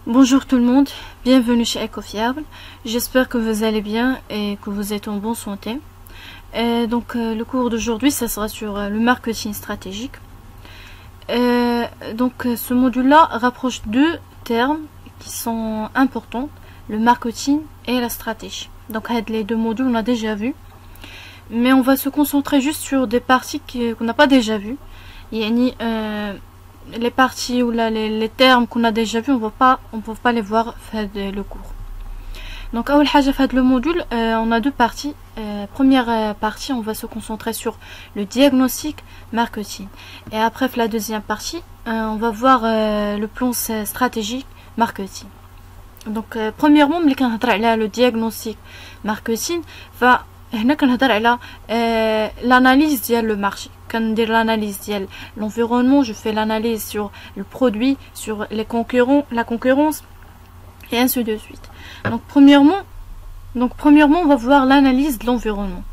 Bonjour tout le monde, bienvenue chez Ecofiable. J'espère que vous allez bien et que vous êtes en bonne santé. Le cours d'aujourd'hui, ça sera sur le marketing stratégique. Ce module-là rapproche deux termes qui sont importants, le marketing et la stratégie. Donc les deux modules, on a déjà vu. Mais on va se concentrer juste sur des parties qu'on n'a pas déjà vues. Les parties ou les termes qu'on a déjà vus, on ne peut pas les voir faire le cours. Donc, le module, on a deux parties. Première partie, on va se concentrer sur le diagnostic marketing. Et après, la deuxième partie, on va voir le plan stratégique marketing. Donc, premièrement, le diagnostic marketing va l'analyse ديال le marché. كندير l'analyse ديال l'environnement, je fais l'analyse sur le produit, sur les concurrents, la concurrence et ainsi de suite. Donc premièrement, on va voir l'analyse de l'environnement.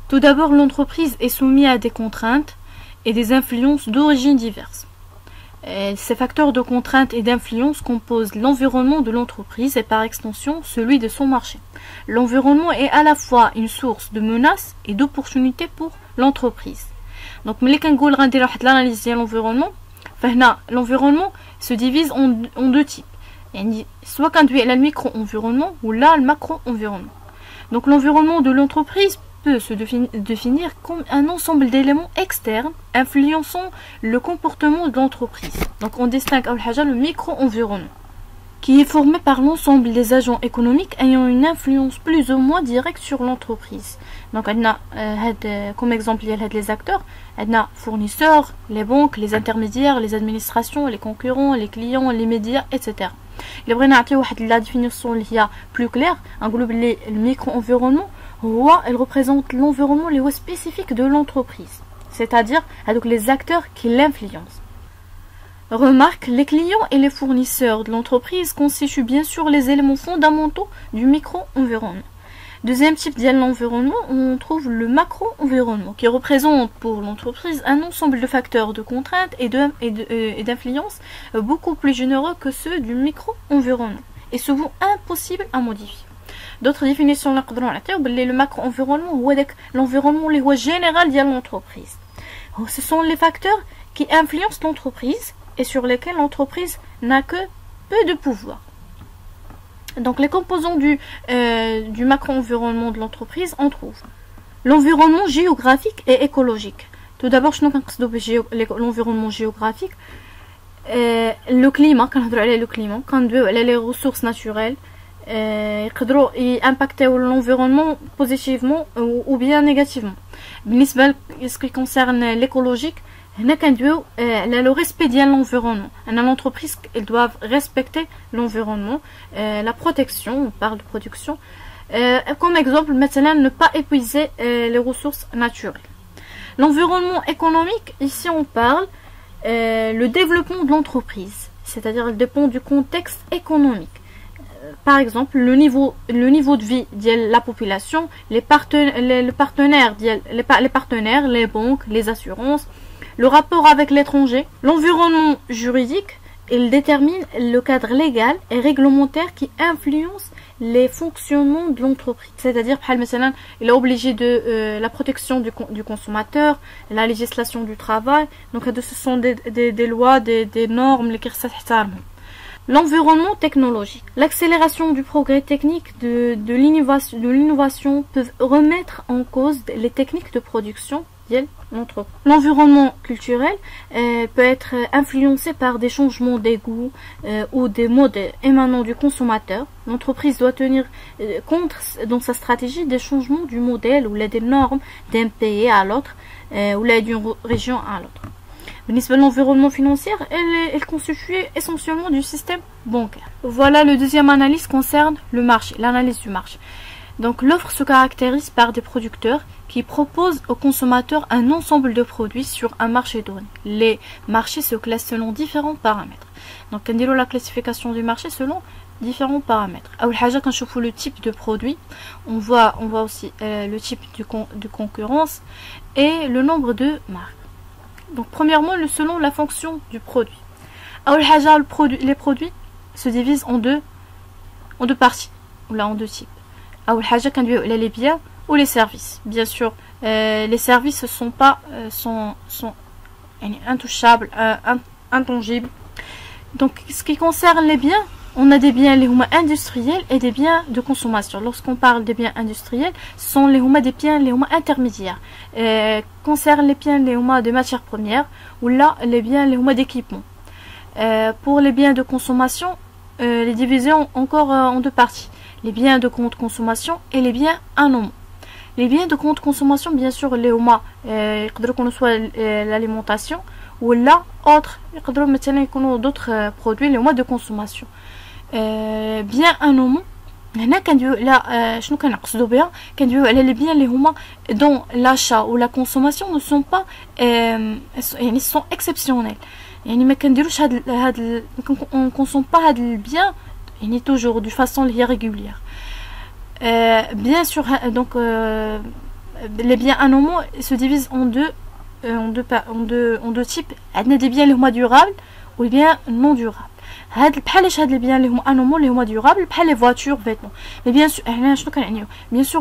Tout d'abord, l'entreprise est soumise à des contraintes et des influences d'origine diverses. Ces facteurs de contraintes et d'influence composent l'environnement de l'entreprise et par extension celui de son marché. L'environnement est à la fois une source de menaces et d'opportunités pour l'entreprise. Donc, l'analyse de l'environnement, l'environnement se divise en deux types. Soit conduit le micro-environnement ou là le macro-environnement. Donc, l'environnement de l'entreprise peut se définir comme un ensemble d'éléments externes influençant le comportement de l'entreprise. Donc on distingue le micro-environnement, qui est formé par l'ensemble des agents économiques ayant une influence plus ou moins directe sur l'entreprise. Donc on a comme exemple les acteurs, on a fournisseurs, les banques, les intermédiaires, les administrations, les concurrents, les clients, les médias, etc. Il y a la définition plus claire, le micro-environnement, elle représente l'environnement spécifique de l'entreprise, c'est-à-dire avec les acteurs qui l'influencent. Remarque, les clients et les fournisseurs de l'entreprise constituent bien sûr les éléments fondamentaux du micro-environnement. Deuxième type de l'environnement, on trouve le macro-environnement, qui représente pour l'entreprise un ensemble de facteurs de contraintes et d'influence beaucoup plus généreux que ceux du micro-environnement, et souvent impossibles à modifier. D'autres définitions, le macro-environnement, l'environnement général de l'entreprise. Ce sont les facteurs qui influencent l'entreprise et sur lesquels l'entreprise n'a que peu de pouvoir. Donc les composants du macro-environnement de l'entreprise, on trouve l'environnement géographique et écologique. Tout d'abord, l'environnement géographique, le climat, les ressources naturelles, impacter l'environnement positivement ou bien négativement. Ce qui concerne l'écologique, le respect de l'environnement. L'entreprise, elles doivent respecter l'environnement, la protection, on parle de production. Comme exemple, maintenant, ne pas épuiser les ressources naturelles. L'environnement économique, ici on parle le développement de l'entreprise, c'est-à-dire elle dépend du contexte économique. Par exemple, le niveau de vie de la population, les partenaires, les banques, les assurances, le rapport avec l'étranger. L'environnement juridique, il détermine le cadre légal et réglementaire qui influence les fonctionnements de l'entreprise. C'est-à-dire, il est obligé de la protection du consommateur, la législation du travail. Donc, ce sont des lois, des normes qui sont. L'environnement technologique. L'accélération du progrès technique de l'innovation peut remettre en cause les techniques de production de l'entreprise. L'environnement culturel peut être influencé par des changements des goûts ou des modes émanant du consommateur. L'entreprise doit tenir compte dans sa stratégie des changements du modèle ou des normes d'un pays à l'autre ou d'une région à l'autre. L'environnement financier, elle est constituée essentiellement du système bancaire. Voilà, le deuxième analyse concerne le marché, l'analyse du marché. Donc l'offre se caractérise par des producteurs qui proposent aux consommateurs un ensemble de produits sur un marché donné. Les marchés se classent selon différents paramètres. Donc on dit la classification du marché selon différents paramètres. Quand je fous le type de produit, on voit aussi le type de concurrence et le nombre de marques. Donc premièrement, selon la fonction du produit. Les produits se divise en deux parties, ou là en deux types. أول حاجة كندويو على les biens ou les services. Bien sûr, les services sont intouchables, intangibles. Donc, ce qui concerne les biens, on a des biens les industriels et des biens de consommation. Lorsqu'on parle des biens industriels, ce sont des biens les intermédiaires. Concerne les biens les de matières premières ou là les biens les d'équipement. Pour les biens de consommation, les divisions encore en deux parties. Les biens de grande consommation et les biens à nom. Les biens de grande consommation, bien sûr, les soit l'alimentation ou là autres d'autres produits les de consommation. Bien à nom. هنا كندويو على شنو كنقصدوا بها كندويو على les biens اللي هما dont l'achat ou la consommation ne sont pas يعني sont exceptionnels. يعني ما كنديروش هاد on consomme pas هاد البيان يعني toujours de façon régulière. Bien sûr, donc les biens anomaux se divisent en deux types. عندنا des biens اللي هما durables ou les biens non durables. بحالاش هاد les biens اللي هما anomaux اللي هما durables بحال les voitures, vêtements. Mais bien sûr هنا شنو كنعنيو bien sûr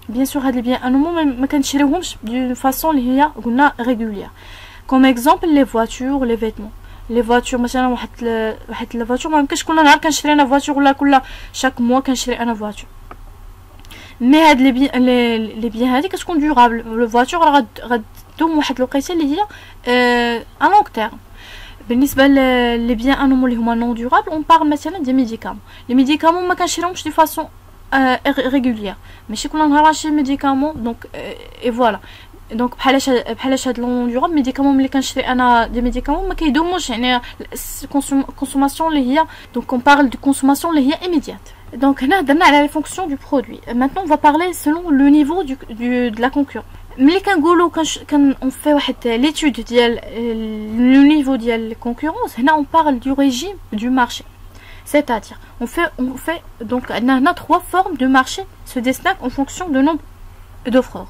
bien sûr هاد les biens anomaux ما كنشريوهمش d'une façon اللي هي قلنا régulière. Comme exemple les voitures, les vêtements. Les voitures مثلا واحد لا فواتور ما يمكنش كل نهار كنشري انا فواتور ولا كل شاك موا كنشري انا فواتور. مي هاد لي بيان هادي كتكون دورابل. لو فواتور راه غدوم واحد الوقيته اللي هي ا لونغ تيرم. بالنسبه لي بيان انومو اللي هما نون دورابل اون بارل مثلا دي ميديكامون. لي ميديكامون ما كنشريهمش دي فاصون ريغوليير ماشي كل نهار نشري ميديكامون. دونك اي فوالا دونك بحالاش هاد لون دورابل ميديكامون ملي كنشري انا دي ميديكامون ما كيدوموش يعني كونسوماسيون اللي هي دونك اون بارل دو كونسوماسيون اللي هي ايميديات. دونك هنا درنا على لي فونكسيون دو برودوي. Maintenant on va parler selon le niveau de la concurrence. ملي كنقولوا كان on fait واحد l'étude ديال le niveau ديال concurrence هنا on parle du régime du marché. C'est-à-dire on fait donc هنا trois formes de marché se distinguent en fonction de nombre d'offreurs.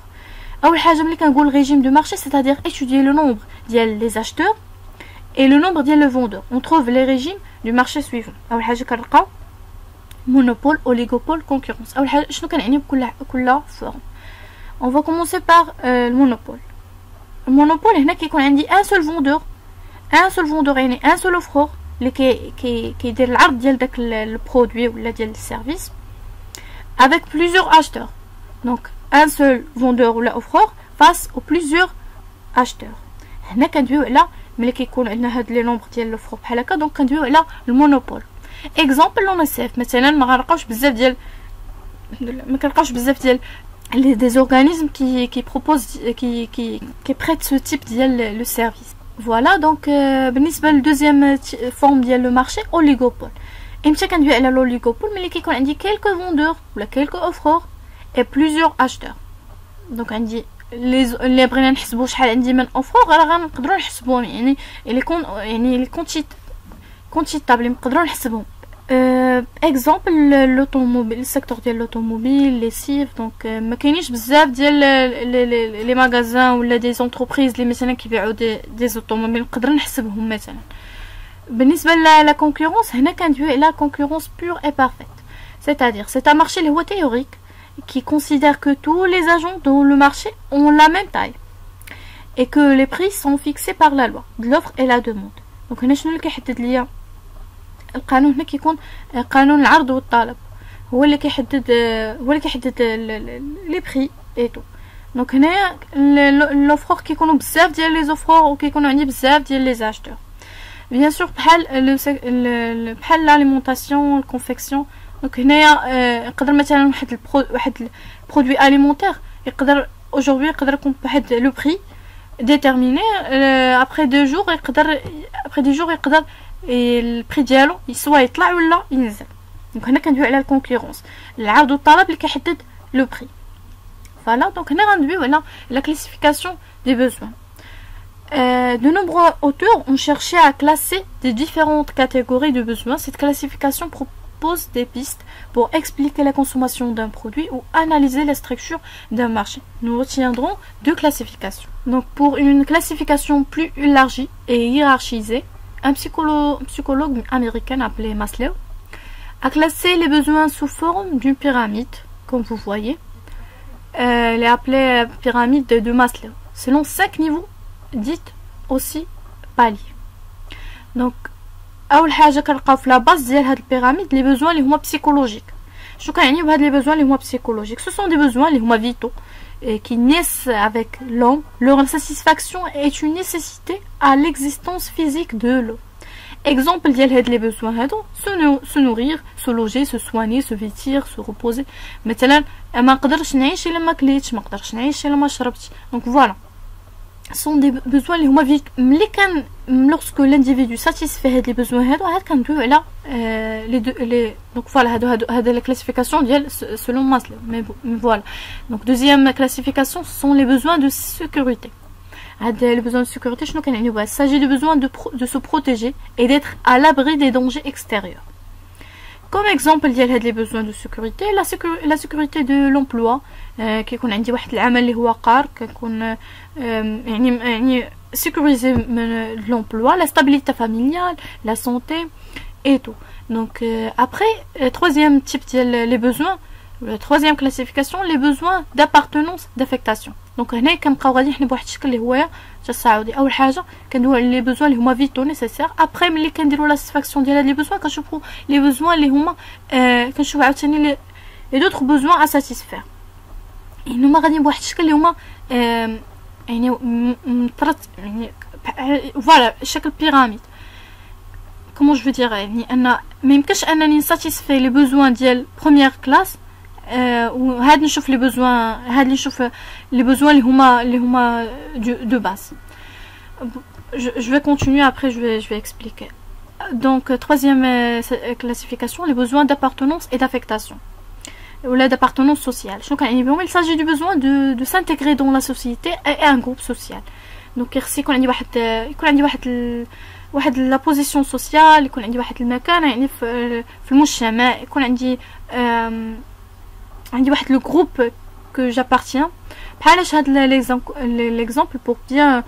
أول حاجة ملي كنقول régime de marché, c'est-à-dire étudier le nombre ديال les acheteurs et le nombre ديال le vendeur. On trouve les régimes du marché suivants. أول حاجة كنلقاو monopole, oligopole, concurrence. أول حاجة شنو كنعني بكل forme. On va commencer par le monopole. Le monopole هنا كيكون عندي un seul vendeur يعني un seul offreur اللي كيدير العرض ديال داك البرودوي ولا ديال السيرفيس avec plusieurs acheteurs. Donc un seul vendeur ou la offreur face aux plusieurs acheteurs. هنا كندويو على ملي كيكون عندنا هاد لي نومبر ديال لوفر بحال هكا دونك كندويو على المونوبول. اكزامبل لون سيف مثلا ما كنلقاوش بزاف ديال des organismes qui proposent qui prêtent ce type ديال le service. Voilà donc بالنسبه للدوزيام فورم ديال لو مارشي اوليغوبول. امتى كندوي على الاوليغوبول ملي كيكون عندي quelques vendeurs ولا quelques offreurs et plusieurs acheteurs. دونك عندي اللي بغينا نحسبوا شحال عندي من اوفر راه غنقدروا نحسبوهم يعني لي كونتيتابل نقدروا نحسبهم. اكزامبل لوطوموبيل السيكتور ديال لوطوموبيل لي سيف دونك ما كاينينش بزاف ديال لي ماغازان ولا دي زونتربريز اللي مثلا كيبيعوا دي زوطوموبيل نقدر نحسبهم مثلا. بالنسبه لا كونكورونس هنا كندوي على كونكورونس بور اي بارفيت. C'est-à-dire c'est un marché اللي هو théorique qui considère que tous les agents dans le marché ont la même taille et que les prix sont fixés par la loi de l'offre et la demande. Donc هنا شنو اللي كيحدد ليا القانون هنا كيكون قانون العرض والطلب هو اللي كيحدد لي بري اي تو. دونك هنا لوفر كيكونوا بزاف ديال لي زوفر وكيكونوا عندي بزاف ديال لي زاشتور. بيان سور بحال l'alimentation الكونفيكسيون. دونك هنايا يقدر مثلا واحد البرودوي اليمونتير يقدر aujourd'hui يقدر يكون بواحد لو بري ديتيرميني ابري 2 جور يقدر البري ديالو سوا يطلع ولا ينزل. دونك هنا كندوي على الكونكورونس العرض والطلب اللي كيحدد لو بري. فوالا دونك هنا غندويو على لا كلاسيفيكاسيون دي بوزوان. De nombreux auteurs ont cherché à classer des différentes catégories de besoins. Cette classification propose des pistes pour expliquer la consommation d'un produit ou analyser la structure d'un marché. Nous retiendrons deux classifications. Donc pour une classification plus élargie et hiérarchisée, un psychologue américain appelé Maslow a classé les besoins sous forme d'une pyramide, comme vous voyez. Elle est appelée pyramide de Maslow, selon 5 niveaux, dites aussi paliers. Donc, أول حاجة كنلقاو في لا باز ديال هاد البيراميد لي بوزوان اللي هما بسيكولوجيك. شنو كنعني بهاد لي بوزوان اللي هما بسيكولوجيك؟ Ce sont des besoins اللي هما vitaux qui naissent avec l'homme. Leur satisfaction est une nécessité à l'existence physique de l'homme. Exemple ديال هاد لي بوزوان هادو se nourrir, se loger, se soigner, se vêtir, se reposer. مثلا ما نقدرش نعيش الا ما كليتش، ما نقدرش نعيش الا ما شربتش. Donc voilà. sont des besoins اللي هما ملي كان lorsque l'individu satisfait هاد les besoins هادو عاد كندويو على les donc voilà هادو la classification ديال selon Maslow. Mais voilà. Donc deuxième classification, ce sont les besoins de sécurité. Les besoins de sécurité, شنو كنعني بها؟ Il s'agit de besoin de se protéger et d'être à l'abri des dangers extérieurs. Comme exemple ديال هاد les besoins de sécurité, la sécurité de l'emploi. كيكون عندي واحد العمل اللي هو قار، كنكون يعني sécuriser l'emploi, la stabilité familiale, la santé et tout. Donc après, troisième type ديال les besoins, la troisième classification, les besoins d'appartenance, d'affectation. Donc هنا كنبقاو غادي نحنا بواحد الشكل اللي هو التساعدي. اول حاجه كندويو على les besoins اللي هما فيتو نيسيسير. ابري ملي كنديروا لا ساتيسفاكسيون ديال هاد لي besoins كنشوفوا les besoins اللي هما كنشوفوا عاوتاني les d'autres besoins à satisfaire. يعني هما غاديين بواحد الشكل اللي هما يعني يعني فوالا شكل بيراميد. كومون جو دير يعني ان ما يمكنش انني نساتيسفي لي بوزوان ديال بروميير كلاس وهاد نشوف لي بوزوان، هاد اللي نشوف لي بوزوان اللي هما دو باز. Je vais continuer, après je vais expliquer. Donc troisième classification, les besoins d'appartenance et d'affectation. Ou d'appartenance sociale. Il s'agit du besoin de s'intégrer dans la société et un groupe social. Donc يكون عندي واحد la position sociale، يكون عندي واحد المكان يعني في المجتمع، يكون عندي واحد le groupe que j'appartiens. بحالاش هاد l'exemple pour bien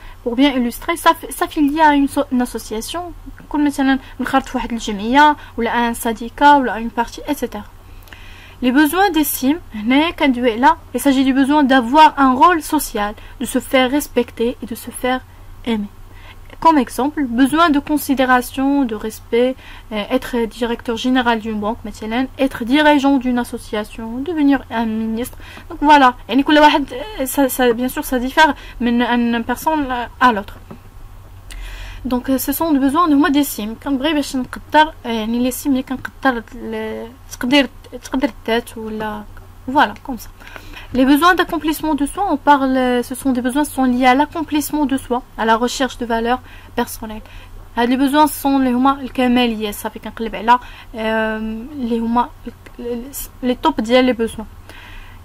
illustrer s'affilier à une association. يكون مثلا نخرط في واحد الجمعية ولا un syndicat ولا une partie etc. Les besoins d'estime, il s'agit du besoin d'avoir un rôle social, de se faire respecter et de se faire aimer. Comme exemple, besoin de considération, de respect, être directeur général d'une banque, être dirigeant d'une association, devenir un ministre. Donc voilà, et bien sûr ça diffère d'une personne à l'autre. Donc ce sont des besoins de d'estime. Quand بغي باش نقدر يعني l'estime اللي كنقدر تقدر الذات ولا voilà comme ça. Les besoins d'accomplissement de soi, on parle, ce sont des besoins qui sont liés à l'accomplissement de soi, à la recherche de valeurs personnelles. Les besoins sont les هما الكمالية صافي كنقلب على اللي هما les top ديال les besoins.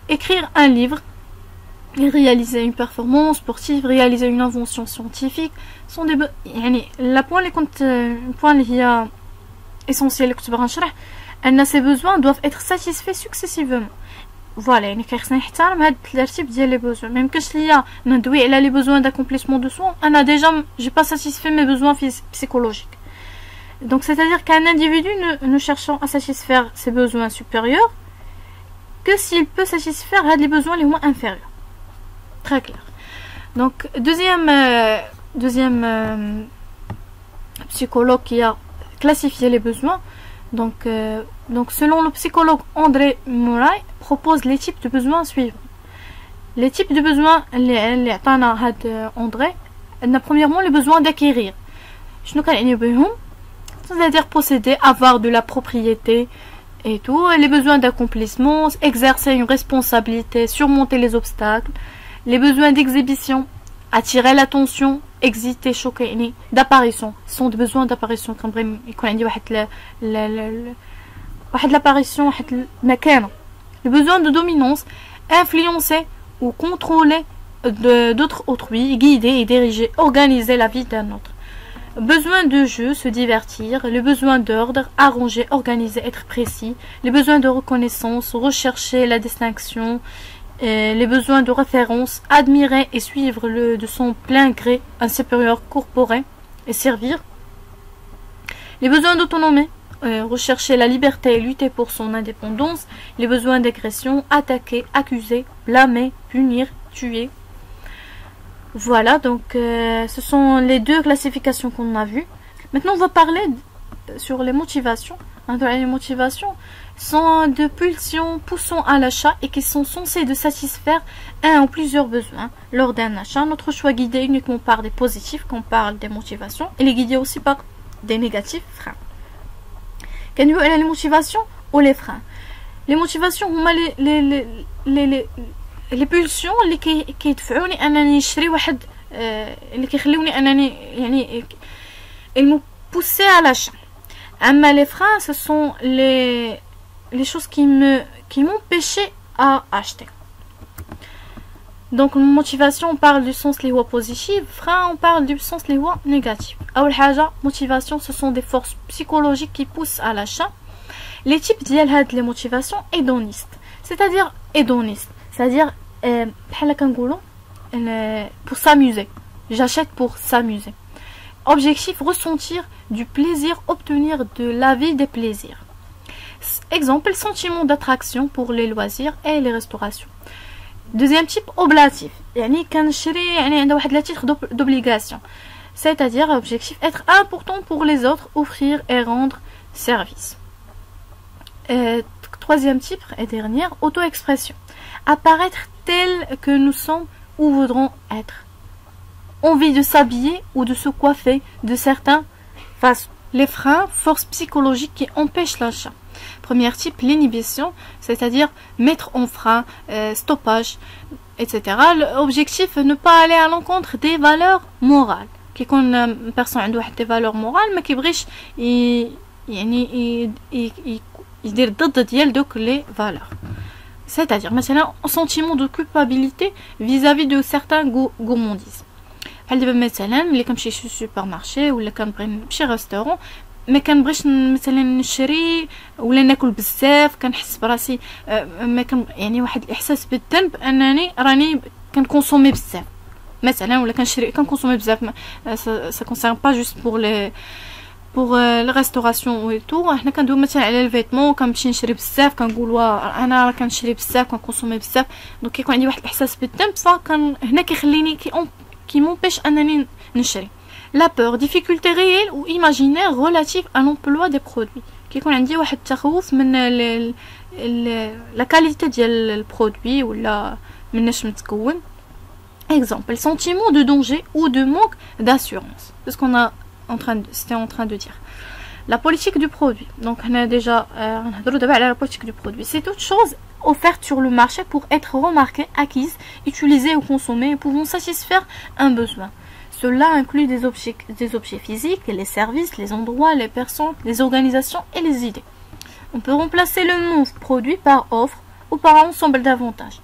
Écrire un livre, réaliser une performance sportive, réaliser une invention scientifique sont des la point اللي هي essentiel كنت باغا نشرح ان ces besoins doivent être satisfaits successivement. Voilà, يعني خصنا نحترم هاد الترتيب ديال لي besoins. ما يمكنش ليا ندوي على les besoins d'accomplissement de soi انا déjà j'ai pas satisfait mes besoins psychologiques. Donc c'est-à-dire qu'un individu ne cherchant à satisfaire ses besoins supérieurs que s'il peut satisfaire les besoins les moins inférieurs. Très clair. Donc deuxième psychologue qui a classifié les besoins, donc selon le psychologue André Murray, propose les types de besoins suivants. Les types de besoins اللي عطانا هاد André، premièrement les besoins d'acquérir. شنو كنعني بهم؟ C'est-à-dire posséder, avoir de la propriété et tout. Les besoins d'accomplissement, exercer une responsabilité, surmonter les obstacles. Les besoins d'exhibition, attirer l'attention, exciter, choquer, d'apparition. Ce sont des besoins d'apparition. Comme il y a l'apparition, les besoins de dominance, influencer ou contrôler d'autres autrui, guider et diriger, organiser la vie d'un autre. Besoin de jeu, se divertir, les besoins d'ordre, arranger, organiser, être précis, les besoins de reconnaissance, rechercher la distinction, les besoins de référence, admirer et suivre de son plein gré un supérieur corporel et servir. Les besoins d'autonomie, rechercher la liberté et lutter pour son indépendance. Les besoins d'agression, attaquer, accuser, blâmer, punir, tuer. Voilà, donc ce sont les deux classifications qu'on a vues. Maintenant, on va parler sur les motivations. Les motivations sont de pulsions poussant à l'achat et qui sont censées de satisfaire un ou plusieurs besoins lors d'un achat. Notre choix est guidé uniquement par des positifs quand on parle des motivations. Il est guidé aussi par des négatifs, freins. Quelles sont les motivations ou les freins? Les motivations هما les pulsions اللي كيدفعوني انني نشري واحد اللي كيخليوني انني يعني ils me pousser à l'achat. Mais les freins, ce sont les choses qui m'empêchaient à acheter. Donc motivation, on parle du sens les voies positives, frein, on parle du sens les voies négatives. أول حاجة, motivation, ce sont des forces psychologiques qui poussent à l'achat. Les types ديال هاد les motivations hédonistes, c'est-à-dire hédonistes, c'est-à-dire بحال كنقولوا pour s'amuser. J'achète pour s'amuser. Objectif, ressentir du plaisir, obtenir de la vie des plaisirs. Exemple, sentiment d'attraction pour les loisirs et les restaurations. Deuxième type, oblatif. يعني كنشري يعني عندها واحد titre d'obligation. C'est-à-dire, objectif, être important pour les autres, offrir et rendre service. Troisième type et dernière, auto-expression. Apparaître tel que nous sommes ou voudrons être. Envie de s'habiller ou de se coiffer de certains façons. Les freins, forces psychologiques qui empêchent l'achat. Premier type, l'inhibition, c'est-à-dire mettre en frein, stoppage, etc. L'objectif, ne pas aller à l'encontre des valeurs morales. كيكون personne عنده واحد des valeurs morales ما كيبغيش يعني يدير ضد ديال دوك les valeurs. C'est-à-dire مثلا un sentiment de culpabilité vis-à-vis de certains gourmandises. بحال دابا مثلا ملي كنمشي شي سوبر مارشي ولا كنبغي نمشي ريستورون ما كنبغيش مثلا نشري ولا ناكل بزاف كنحس براسي ما كان يعني واحد الاحساس بالذنب انني راني كنكونسومي بزاف مثلا ولا كنشري كنكونسومي بزاف سا كونسيرن با جوست بور لا ريستوراسيون و تو حنا كندوي مثلا على الفيتمون كنمشي نشري بزاف كنقول واه انا راه كنشري بزاف كنكونسومي بزاف دونك كيكون عندي واحد الاحساس بالذنب فكان هنا كيخليني qui m'empêche أنني نشري. La peur, difficulté réelle ou imaginaire relative à l'emploi des produits. كيكون عندي واحد التخوف من la qualité ديال البرودوي ولا مناش متكون. Exemple, sentiment de danger ou de manque d'assurance. C'est ce qu'on a c'était en train de dire. La politique du produit. Donc on a déjà نهضروا دابا على la politique du produit. C'est toute chose offerte sur le marché pour être remarquée, acquise, utilisée ou consommée et pouvant satisfaire un besoin. Cela inclut des objets physiques, les services, les endroits, les personnes, les organisations et les idées. On peut remplacer le mot produit par offre ou par ensemble d'avantages.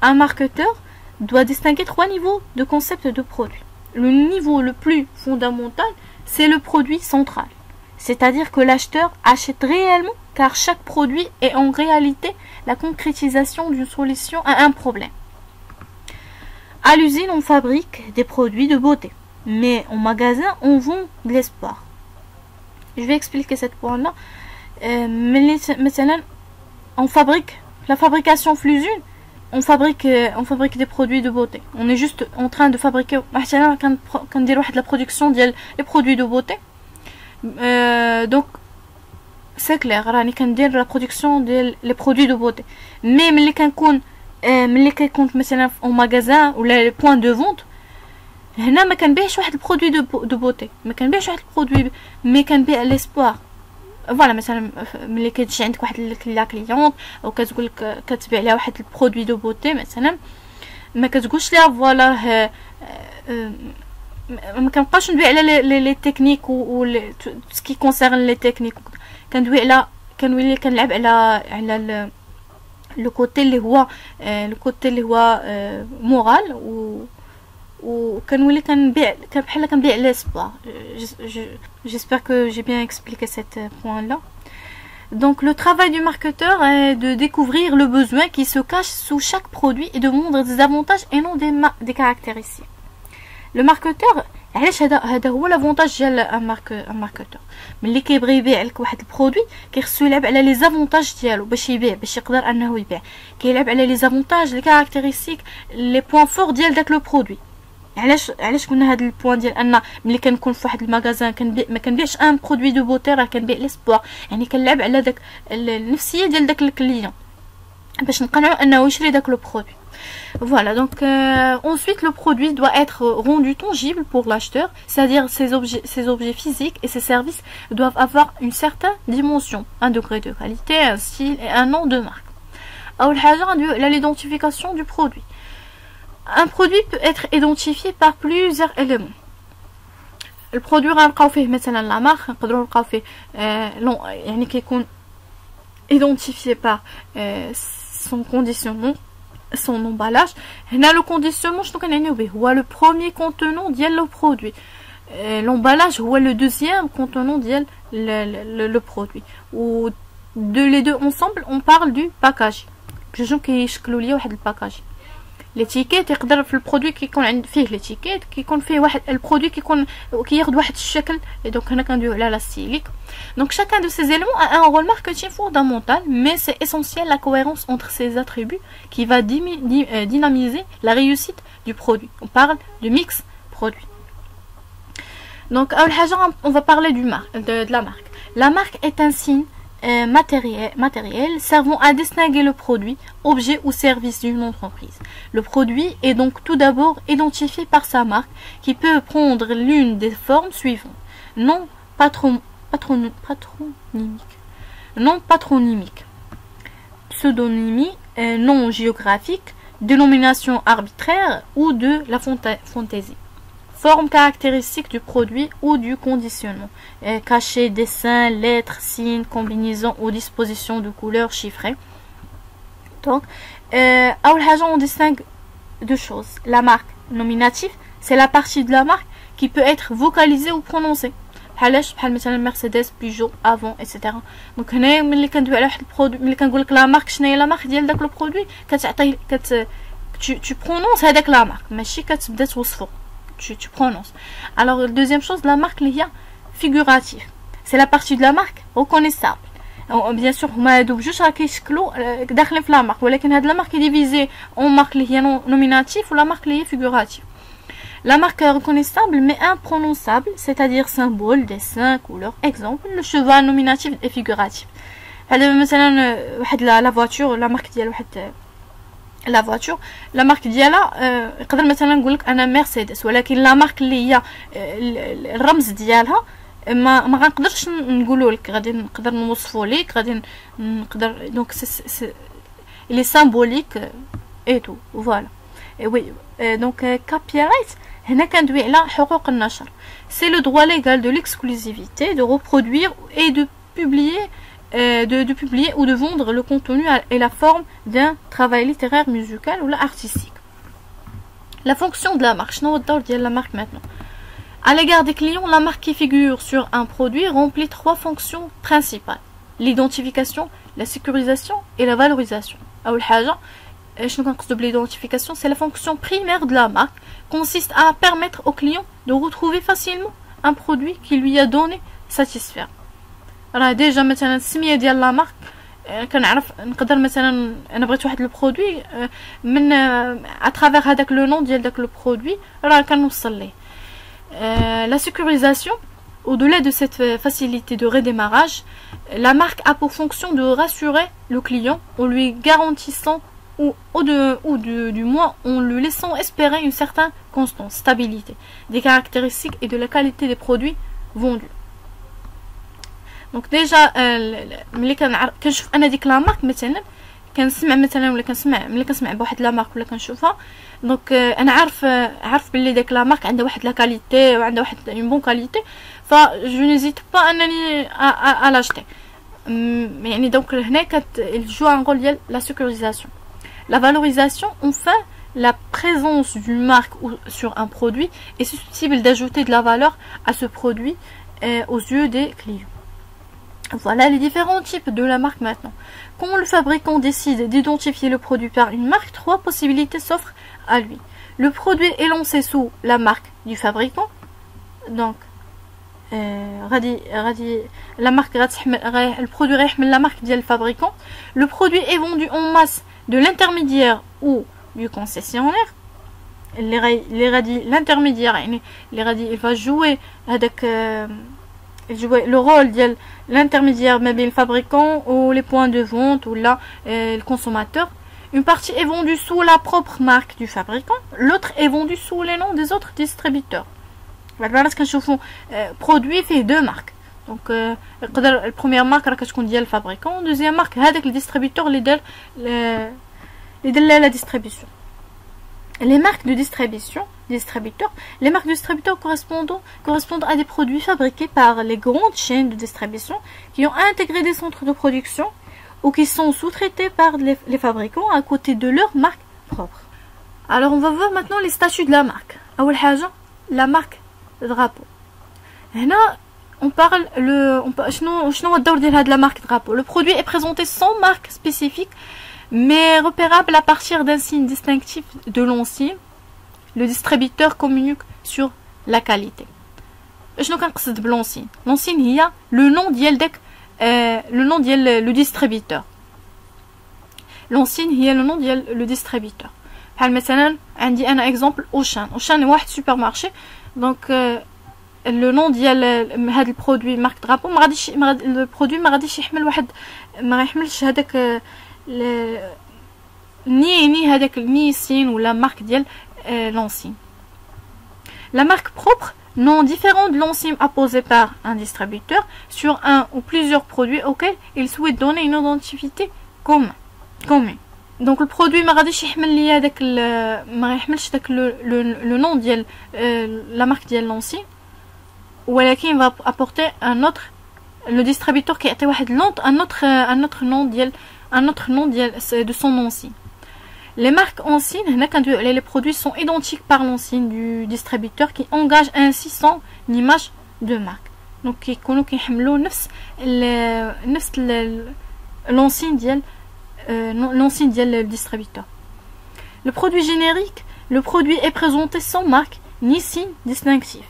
Un marketeur doit distinguer 3 niveaux de concept de produit. Le niveau le plus fondamental, c'est le produit central. C'est-à-dire que l'acheteur achète réellement car chaque produit est en réalité la concrétisation d'une solution à un problème. À l'usine, on fabrique des produits de beauté, mais en magasin, on vend de l'espoir. Je vais expliquer cette point-là. On fabrique la fabrication Flusun, on fabrique des produits de beauté. On est juste en train de fabriquer la production des produits de beauté. Donc c'est clair راني كندير la production ديال les produits de beauté mais ملي كنكون مثلا في magasin ولا les points de vente هنا ما كنبيعش واحد البرودوي دو بوتي ما كنبيعش واحد البرودوي مي كنبيع ليسبوار فوالا مثلا ملي كتجي عندك واحد لا كليونط او كتقول لك كتبيع لها واحد البرودوي دو بوتي مثلا ما كتقولش لها فوالا ما كنبقاش ندوي على لي تكنيك و سكي كونسيرن لي تكنيك كنولي كنلعب على لو كوتي اللي هو مورال وكنولي كنبيع بحال كنبيع ليسبوار. J'espère que j'ai bien expliqué cet point là. Donc le travail du marketeur est de découvrir le besoin qui se cache sous chaque produit et de montrer des avantages et non des caractéristiques. Le marketeur علاش هذا هو لافونتاج ديال ان ماركتور. ملي كيبغي يبيع لك واحد البرودوي كيخصو يلعب على لي زافونتاج ديالو باش يبيع، باش يقدر انه يبيع. كيلعب على لي زافونتاج لي كاركتيرستيك لي بوين فور ديال داك لو برودوي. علاش قلنا هذا البوان ديال ان ملي كنكون في واحد المغازان كنبيع، ما كنبيعش ان برودوي دو بوتي، راه كنبيع ليسبوار، يعني كنلعب على داك النفسيه ديال داك الكليون باش نقنعو انه يشري داك لو برودوي. Voilà, donc ensuite le produit doit être rendu tangible pour l'acheteur, c'est-à-dire ses objets physiques et ses services doivent avoir une certaine dimension, un degré de qualité, un style et un nom de marque. أول حاجة l'identification du produit. Un produit peut être identifié par plusieurs éléments. البرودوي غنلقاو فيه مثلا لا مارك، نقدروا نلقاو فيه يعني كيكون identifié par son conditionnement, son emballage. هنا le conditionnement شنو كنعنيو به؟ هو le premier contenant ديال le produit. L'emballage هو le deuxième contenant ديال le produit. و les deux ensemble on parle du packaging. بجوج كيشكلوا ليا واحد الباكاج. ليتيكيت يقدر في البرودوي كيكون عند فيه ليتيكيت، كيكون فيه واحد البرودوي كيكون كياخذ واحد الشكل، دونك هنا كندويو على لا ستيليك. Donc chacun de ces éléments a un rôle marketing fondamental, mais c'est essentiel la cohérence entre ces attributs qui va dynamiser la réussite du produit. On parle de mix produit. Donc أول حاجة on va parler de la marque. La marque est un signe matériel servant à distinguer le produit, objet ou service d'une entreprise. Le produit est donc tout d'abord identifié par sa marque qui peut prendre l'une des formes suivantes. Nom patronymique, pseudonymie, nom géographique, dénomination arbitraire ou de la fantaisie. Forme caractéristique du produit ou du conditionnement. Cachet, dessin, lettres, signes, combinaisons ou dispositions de couleurs chiffrées. Donc, on distingue deux choses. La marque nominative, c'est la partie de la marque qui peut être vocalisée ou prononcée. بحال مثلا مرسيدس، بيجو، افون ايتترا. دونك هنا ملي كندوي على واحد البرودوي، ملي كنقول لك لا مارك شنو هي لا مارك ديال داك لو برودوي، كتعطي tu prononces هذاك لا مارك، ماشي كتبدا توصفو. Tu prononces. Alors, la deuxième chose, la marque liée figurative. C'est la partie de la marque reconnaissable. Bien sûr, هما هادو بجوج راه كيشكلوا داخلين في لا مارك، ولكن هاد لا مارك ديفيزي اون مارك اللي هي نوميناتيف ولا مارك اللي هي فيغوراتيف. La marque reconnaissable mais imprononçable, c'est-à-dire symbole, dessin, couleur. Exemple, le cheval nominatif et figuratif. هذا مثلا واحد لا voiture، لا مارك ديال واحد لا فواتور، لا مارك ديالها نقدر مثلا نقول لك انا مرسيدس، ولكن لا مارك اللي هي الرمز ديالها ما غنقدرش نقولوا لك، غادي نقدر نوصفوا لك، غادي نقدر دونك لي سامبوليك اي تو فوالا. وي دونك كوبيرايت هنا كندوي على حقوق النشر. سي لو droit légal de l'exclusivité de reproduire et de publier de publier ou de vendre le contenu et la forme d'un travail littéraire, musical ou artistique. La fonction de la marque. Je vais la marque maintenant. À l'égard des clients, la marque qui figure sur un produit remplit trois fonctions principales: l'identification, la sécurisation et la valorisation. أول حاجة شنو كنقصدو بالidentification, c'est la fonction primaire de la marque, consiste à permettre au client de retrouver facilement un produit qui lui a donné satisfaire. راه ديجا مثلا السميه ديال لا مارك كنعرف، نقدر مثلا انا بغيت واحد لو برودوي من اترافير هذاك لو نون ديال داك لو برودوي راه كنوصل ليه. La sécurisation, au-delà de cette facilité de redémarrage, la marque a pour fonction de rassurer le client en lui garantissant du moins en lui laissant espérer une certaine constance, stabilité des caractéristiques et de la qualité des produits vendus. دونك ديجا ملي كنشوف انا ديك لا مارك مثلا، كنسمع مثلا ولا ملي كنسمع بواحد لا مارك ولا كنشوفها، دونك انا عارف بلي داك لا مارك عندها واحد لا كاليتي وعندها واحد اون بون كاليتي، ف جو نيزيت با انني لاشتي. يعني دونك هنا كتجو ان رول ديال لا سيكوريزاسيون. La valorisation, enfin, la présence d'une marque sur un produit est susceptible d'ajouter de la valeur à ce produit aux yeux des clients. Voilà les différents types de la marque maintenant. Quand le fabricant décide d'identifier le produit par une marque, trois possibilités s'offrent à lui. Le produit est lancé sous la marque du fabricant, Donc la marque le produit la marque ديال le fabricant. Le produit est vendu en masse de l'intermédiaire ou du concessionnaire. L'intermédiaire il va jouer avec le rôle de l'intermédiaire mais le fabricant ou les points de vente ou là le consommateur. Une partie est vendue sous la propre marque du fabricant, l'autre est vendue sous les noms des autres distributeurs. Produit fait deux marques. Donc la première marque c'est le fabricant, deuxième marque c'est le distributeur qui donne la distribution. Les marques de distribution, les marques de distributeurs correspondent à des produits fabriqués par les grandes chaînes de distribution qui ont intégré des centres de production ou qui sont sous-traités par les fabricants à côté de leur marque propre. Alors on va voir maintenant les statuts de la marque. La marque drapeau. Là, on parle de la marque drapeau. Le produit est présenté sans marque spécifique mais repérable à partir d'un signe distinctif de l'enseigne. Le distributeur communique sur la qualité. Je n'ai pas l'enseigne. L'enseigne, il y a le nom le distributeur. L'enseigne, il y a le nom le distributeur. Par exemple, عندي un exemple Auchan. Auchan est un supermarché. Donc, le nom le produit marque drapeau. Le produit ما غاديش يحمل واحد ما يحملش هذاك ni هذاك ni signe ou la marque ديال l'enseigne. La marque propre, nom différent de l'enseigne apposée par un distributeur sur un ou plusieurs produits auxquels il souhaite donner une identité commune. Donc le produit ما غاديش يحمل لي هذاك ما يحملش داك le nom ديال la marque ديال l'enseigne ولكن va apporter un autre le distributeur qui a un autre nom de son enseigne. Les marques enseignes, les produits sont identiques par l'enseigne du distributeur qui engage ainsi son image de marque. Donc يكونوا كيحملوا نفس l'enseigne ديال le distributeur. Le produit générique, le produit est présenté sans marque ni signe distinctif.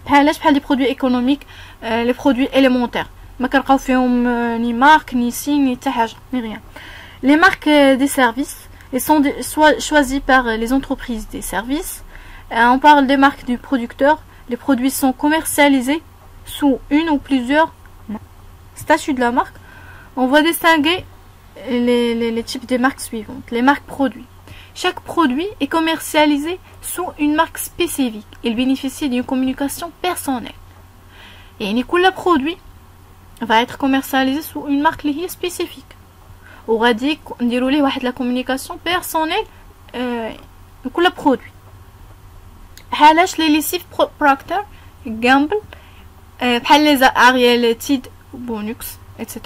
بحال des produits économiques, les produits élémentaires. ما كنلقاو فيهم ni marque ni signe ni حتى حاجه ni rien. Les marques des services sont choisies par les entreprises des services. On parle des marques du producteur. Les produits sont commercialisés sous une ou plusieurs statuts de la marque. On va distinguer les types de marques suivantes. Les marques produits. Chaque produit est commercialisé sous une marque spécifique. Il bénéficie d'une communication personnelle. Et كل produit va être commercialisé sous une marque spécifique. وغادي نديروا ليه واحد لا كومونيكاسيون بيرسونيل لكل برودوي. بحالاش لي سيف بروكتر غامبل بحال لي اريال تيد بونوكس etc.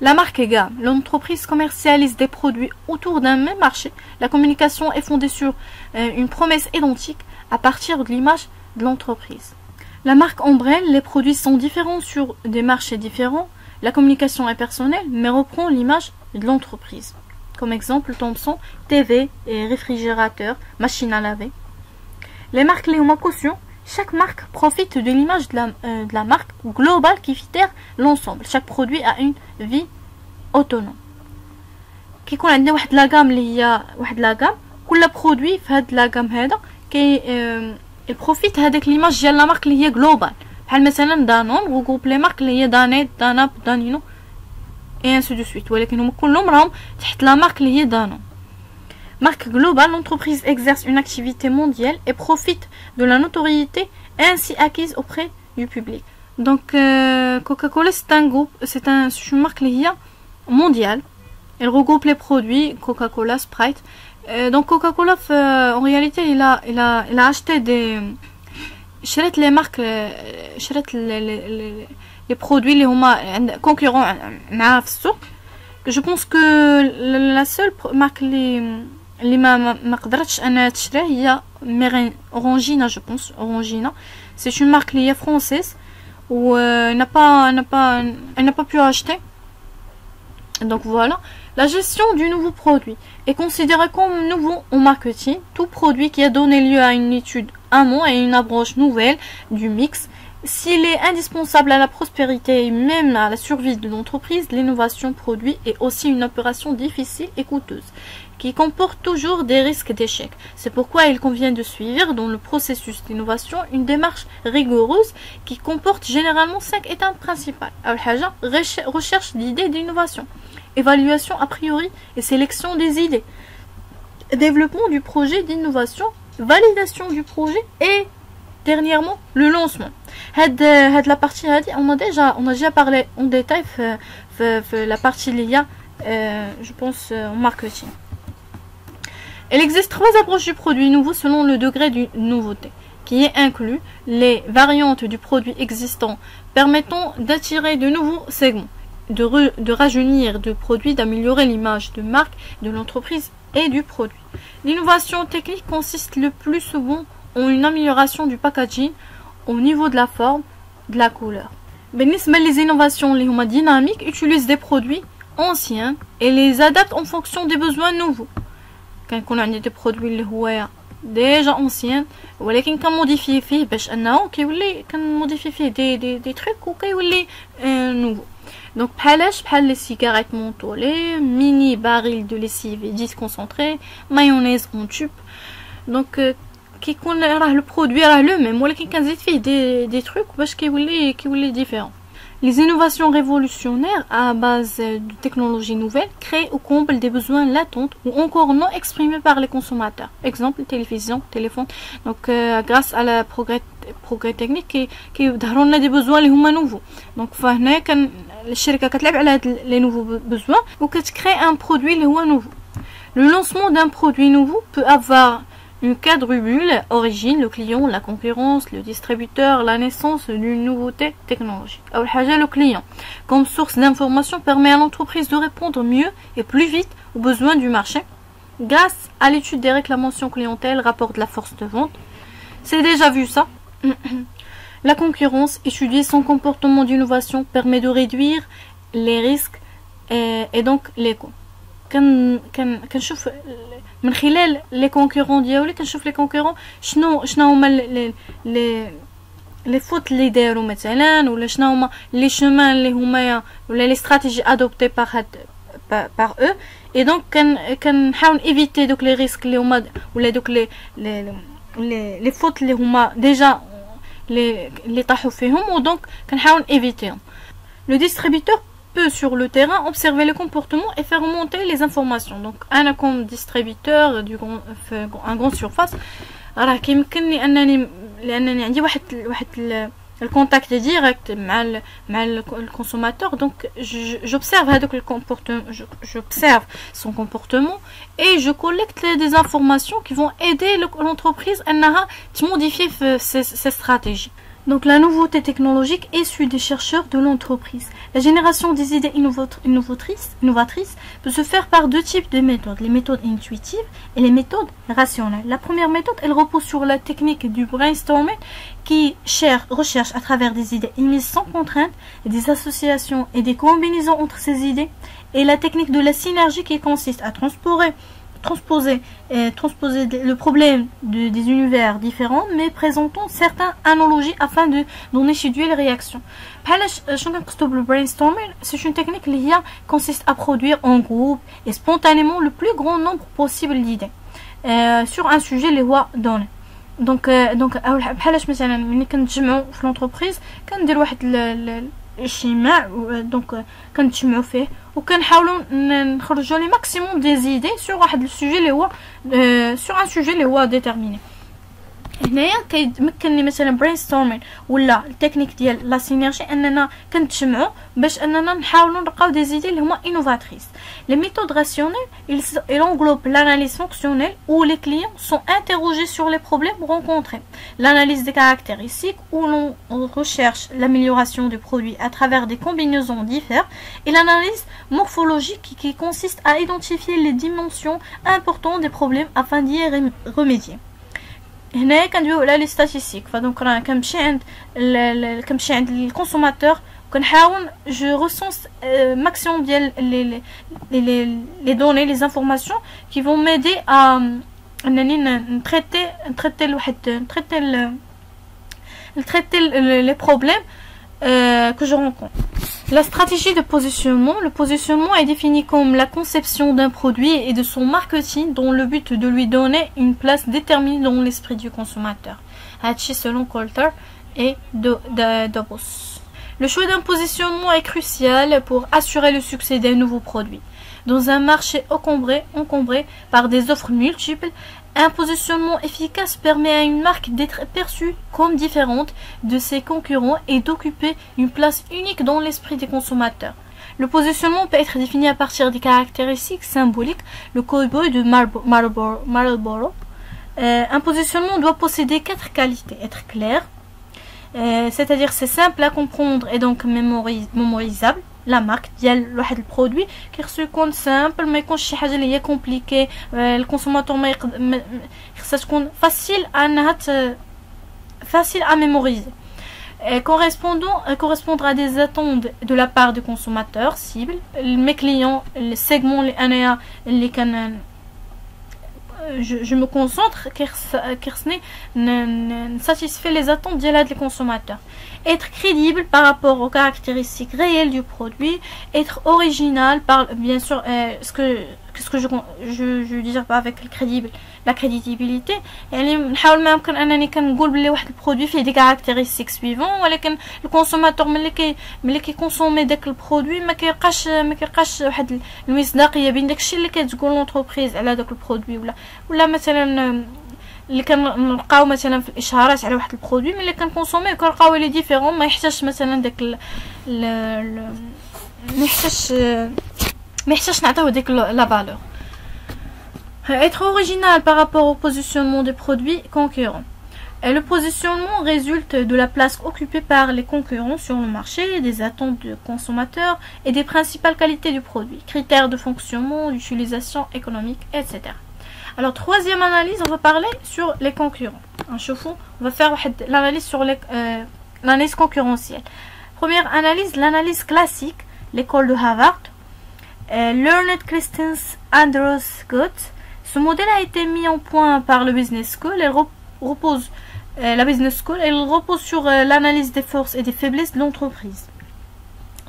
La marque gamme, l'entreprise commercialise des produits autour d'un même marché. La communication est fondée sur une promesse identique à partir de l'image de l'entreprise. La marque ombrelle, les produits sont différents sur des marchés différents. La communication est personnelle, mais reprend l'image de l'entreprise. Comme exemple, Thomson, TV et réfrigérateur, machine à laver. Les marques Léoma Caution, chaque marque profite de l'image de la marque globale qui fédère l'ensemble. Chaque produit a une vie autonome. كيكون عندنا واحد لا gamme اللي هي واحد لا gamme كل برودوي في هاد لا gamme هذا البروفيت هذاك ليماج ديال لا مارك اللي هي جلوبال. بحال مثلا دانون غوغروب لي مارك اللي هي دانيت داناب دانينو اي انسو دو سويت ولكن هما كلهم راهم تحت لا مارك اللي هي دانون. Marque globale, l'entreprise exerce une activité mondiale et profite de la notoriété ainsi acquise auprès du public. Donc Coca-Cola c'est un groupe, c'est une marque mondiale. Elle regroupe les produits Coca-Cola, Sprite. Donc Coca-Cola en réalité il a acheté des شريت les marques شريت les produits اللي هما concurrents معاه في السوق. Je pense que la seule marque اللي ما قدرتش انا تشريها هي Orangina, je pense. Orangina, c'est une marque liée française où elle n'a pas pu acheter. Donc voilà, la gestion du nouveau produit est considérée comme nouveau en marketing. Tout produit qui a donné lieu à une étude amont et une approche nouvelle du mix. S'il est indispensable à la prospérité et même à la survie de l'entreprise, l'innovation produit est aussi une opération difficile et coûteuse, qui comporte toujours des risques d'échec. C'est pourquoi il convient de suivre dans le processus d'innovation une démarche rigoureuse qui comporte généralement 5 étapes principales. Recherche d'idées d'innovation, évaluation a priori et sélection des idées, développement du projet d'innovation, validation du projet et dernièrement le lancement. La partie on a déjà parlé en détail la partie liée je pense au marketing. Il existe 3 approches du produit nouveau selon le degré de nouveauté, qui est inclus les variantes du produit existant permettant d'attirer de nouveaux segments, de rajeunir de produits, d'améliorer l'image de marque de l'entreprise et du produit. L'innovation technique consiste le plus souvent en une amélioration du packaging au niveau de la forme, de la couleur. Les innovations dynamiques utilisent des produits anciens et les adaptent en fonction des besoins nouveaux. Quand on a des produits اللي هو déjà anciens ولكن كنموديفي فيه باش انه كيولي كنموديفي فيه دي تريك وكيولي nouveau. Donc بحال les cigarettes mentholées, mini barils de lessive et 10 concentrés, mayonnaise en tube. Donc كيكون راه le produit راه le même ولكن كنزيد فيه des trucs باش كيولي différent. Les innovations révolutionnaires à base de technologies nouvelles créent ou comblent des besoins latents ou encore non exprimés par les consommateurs. Exemple, télévision, téléphone. Donc, grâce à la progrès technique, qui a des besoins les humains nouveaux. Donc, الشركة كتلعب على les nouveaux besoins ou créer un produit les humains nouveau. Le lancement d'un produit nouveau peut avoir une quadrupule origine, le client, la concurrence, le distributeur, la naissance d'une nouveauté technologique. Le client, comme source d'information, permet à l'entreprise de répondre mieux et plus vite aux besoins du marché. Grâce à l'étude des réclamations clientèle, rapporte la force de vente. C'est déjà vu ça. La concurrence, étudier son comportement d'innovation, permet de réduire les risques et donc les coûts. كنشوف من خلال لي كونكورون ديالي كنشوف لي كونكورون شنو هما لي فوت اللي داروا مثلا ولا شنو هما لي شومان اللي هما ولا لي استراتيجي ادوبتي بار او اي دونك كنحاول ايفيتي دوك لي ريسك اللي هما ولا دوك لي فوت اللي هما ديجا اللي طاحوا فيهم ودونك كنحاول ايفيتيهم. لو ديستريبيتور peut sur le terrain observer le comportement et faire remonter les informations. Donc انا comme distributeur un grand surface راه كيمكنني لانني عندي واحد الكونتاكت ديريكت مع الكونسوماتور. دونك j'observe هذوك الكومبورتمون j'observe son comportement et je collecte des informations qui vont aider l'entreprise انها تموديفي ses stratégies. Donc la nouveauté technologique issue des chercheurs de l'entreprise. La génération des idées innovatrices peut se faire par 2 types de méthodes, les méthodes intuitives et les méthodes rationnelles. La première méthode, elle repose sur la technique du brainstorming qui recherche à travers des idées émises sans contrainte, des associations et des combinaisons entre ces idées, et la technique de la synergie qui consiste à transposer le problème des univers différents mais présentant certaines analogies afin d'en étudier les réactions. Le brainstorming, c'est une technique qui consiste à produire en groupe et spontanément le plus grand nombre possible d'idées sur un sujet les voies données. Donc بحالاش مثلا ملي كنتجمعوا في l'entreprise كندير واحد اجتماع دونك كنتجمعوا فيه وكنحاولوا نخرجوا لي ماكسيموم دي زيدي سور واحد السوجي اللي هو سور ان سوجي اللي هو ديتيرميني. هنايا كيتمكنني مثلا brainstorming ولا التكنيك ديال لا سينيرجي اننا كنتجمعوا باش اننا نحاولوا نلقاو دي زيدي اللي هما innovatrices. Les méthodes rationnelles, ils englobent l'analyse fonctionnelle où les clients sont interrogés sur les problèmes rencontrés, l'analyse des caractéristiques où l'on recherche l'amélioration du produit à travers des combinaisons différentes et l'analyse morphologique qui consiste à identifier les dimensions importantes des problèmes afin d'y remédier. هنا كندويو على لي ستاتيستيك فدونك راه كنمشي عند الكونسوماتور كنحاول جو ريسونس ماكسيموم ديال les données les informations qui vont m'aider à انني نتريتي les problèmes que je rencontre. La stratégie de positionnement. Le positionnement est défini comme la conception d'un produit et de son marketing dont le but de lui donner une place déterminée dans l'esprit du consommateur. Hachi selon Coulter et Dobos. Le choix d'un positionnement est crucial pour assurer le succès d'un nouveau produit. Dans un marché encombré par des offres multiples, un positionnement efficace permet à une marque d'être perçue comme différente de ses concurrents et d'occuper une place unique dans l'esprit des consommateurs. Le positionnement peut être défini à partir des caractéristiques symboliques. Le cowboy de Marlboro. Un positionnement doit posséder 4 qualités. Être clair, c'est-à-dire c'est simple à comprendre et donc mémorisable. La marque ديال واحد البرودوي كيخصو يكون سامبل ما يكونش شي حاجه اللي هي كومبليكي الكونسوماتور ما خصها تكون facile à mémoriser. Correspondre à des attentes de la part des consommateurs cibles. Mes clients, les segments اللي كان je me concentre car satisfait les attentes des consommateurs. Être crédible par rapport aux caractéristiques réelles du produit, être original par bien sûr ce que je dis pas avec le crédible, la crédibilité. يعني نحاول ما يمكن انني كنقول بلي واحد البرودوي فيه دي كاركتيرستيك سويفون ولكن الكونسوماتور ملي كيكونسومي داك البرودوي ما كيلقاش واحد المصداقيه بين داكشي اللي كتقول لونتربريز على داك البرودوي ولا مثلا اللي كنلقاو مثلا في الاشهارات على واحد البرودوي ملي كنكونسومي كنلقاو لي ديفيرون ما يحتاجش مثلا داك ما يحتاجش نعطيو ديك لا فالور. Être original par rapport au positionnement des produits concurrents. Le positionnement résulte de la place occupée par les concurrents sur le marché, des attentes de consommateurs et des principales qualités du produit, critères de fonctionnement, d'utilisation économique, etc. Alors, troisième analyse, on va parler sur les concurrents. On va faire l'analyse sur l'analyse concurrentielle. Première analyse, l'analyse classique, l'école de Harvard. Learned Christensen, Andrew Scott. Ce modèle a été mis en point par le Business School. La Business School, elle repose sur l'analyse des forces et des faiblesses de l'entreprise.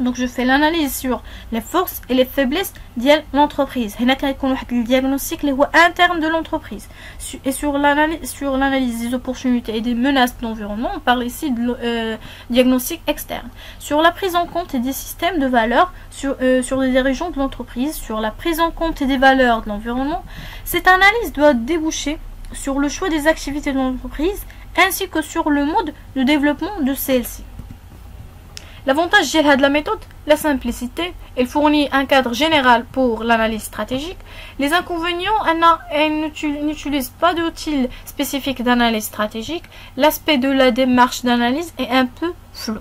Donc je fais l'analyse sur les forces et les faiblesses de l'entreprise. هنا كيكون واحد الديagnostic اللي هو interne de l'entreprise. Et sur l'analyse des opportunités et des menaces de l'environnement, on parle ici de diagnostic externe. Sur la prise en compte des systèmes de valeurs, sur les dirigeants de l'entreprise, sur la prise en compte des valeurs de l'environnement, cette analyse doit déboucher sur le choix des activités de l'entreprise ainsi que sur le mode de développement de celle-ci. L'avantage de la méthode, la simplicité, elle fournit un cadre général pour l'analyse stratégique. Les inconvénients, elle n'utilise pas d'outils spécifiques d'analyse stratégique. L'aspect de la démarche d'analyse est un peu flou.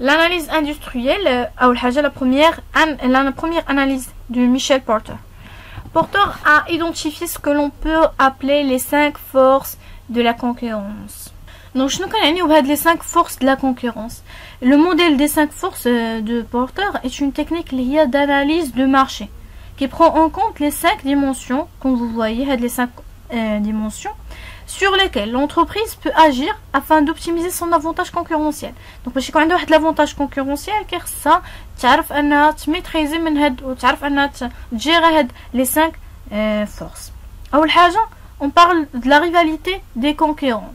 L'analyse industrielle, la première analyse de Michel Porter. Porter a identifié ce que l'on peut appeler les 5 forces de la concurrence. Donc, je nous connais les 5 forces de la concurrence. Le modèle des 5 forces de Porter est une technique liée d'analyse de marché qui prend en compte les 5 dimensions, comme vous voyez, les 5 dimensions sur lesquelles l'entreprise peut agir afin d'optimiser son avantage concurrentiel. Donc, باش يكون عندها واحد l'avantage concurrentiel كيخصها تعرف انها تميتريزي من هاد وتعرف انها تجيري هاد les 5 forces. أول حاجة, on parle de la rivalité des concurrents.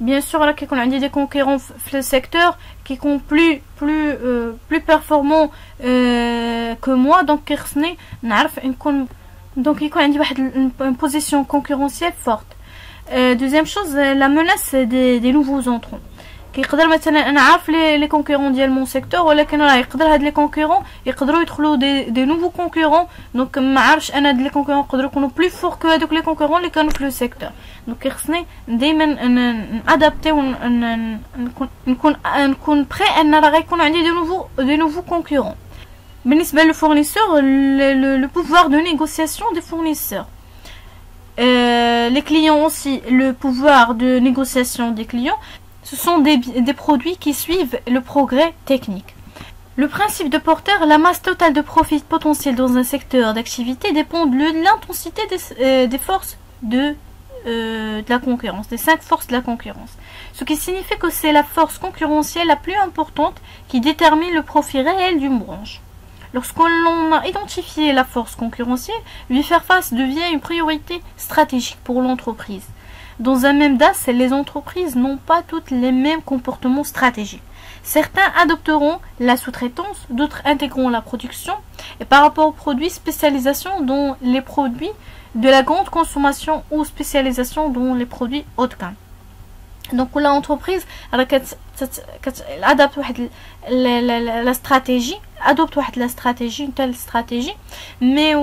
Bien sûr, là, qu'on a des concurrents dans le secteur qui sont plus performants que moi, donc il y a une position concurrentielle forte. Deuxième chose, la menace des nouveaux entrants. كيقدر مثلا انا عارف لي كونكورون ديال مون سيكتور ولكن راه يقدر هاد لي كونكورون يقدروا يدخلوا دي نوفو كونكورون دونك ما عارفش انا هاد لي كونكورون يقدروا يكونوا بلو فور كو هادوك لي كونكورون اللي كانوا في لو سيكتور دونك خصني دائما نادابتي نكون بري ان راه غيكون عندي دي نوفو كونكورون. بالنسبه للفورنيسور le pouvoir de négociation des fournisseurs. Les clients aussi, le pouvoir de négociation des clients. Ce sont des produits qui suivent le progrès technique. Le principe de Porter, la masse totale de profit potentiel dans un secteur d'activité dépend de l'intensité des forces de la concurrence, des 5 forces de la concurrence. Ce qui signifie que c'est la force concurrentielle la plus importante qui détermine le profit réel d'une branche. Lorsqu'on a identifié la force concurrentielle, lui faire face devient une priorité stratégique pour l'entreprise. Dans un même DAS, les entreprises n'ont pas toutes les mêmes comportements stratégiques. Certains adopteront la sous-traitance, d'autres intégreront la production. Et par rapport aux produits, spécialisation dans les produits de la grande consommation ou spécialisation dans les produits haut de gamme. Donc l'entreprise adopte la stratégie, une telle stratégie, mais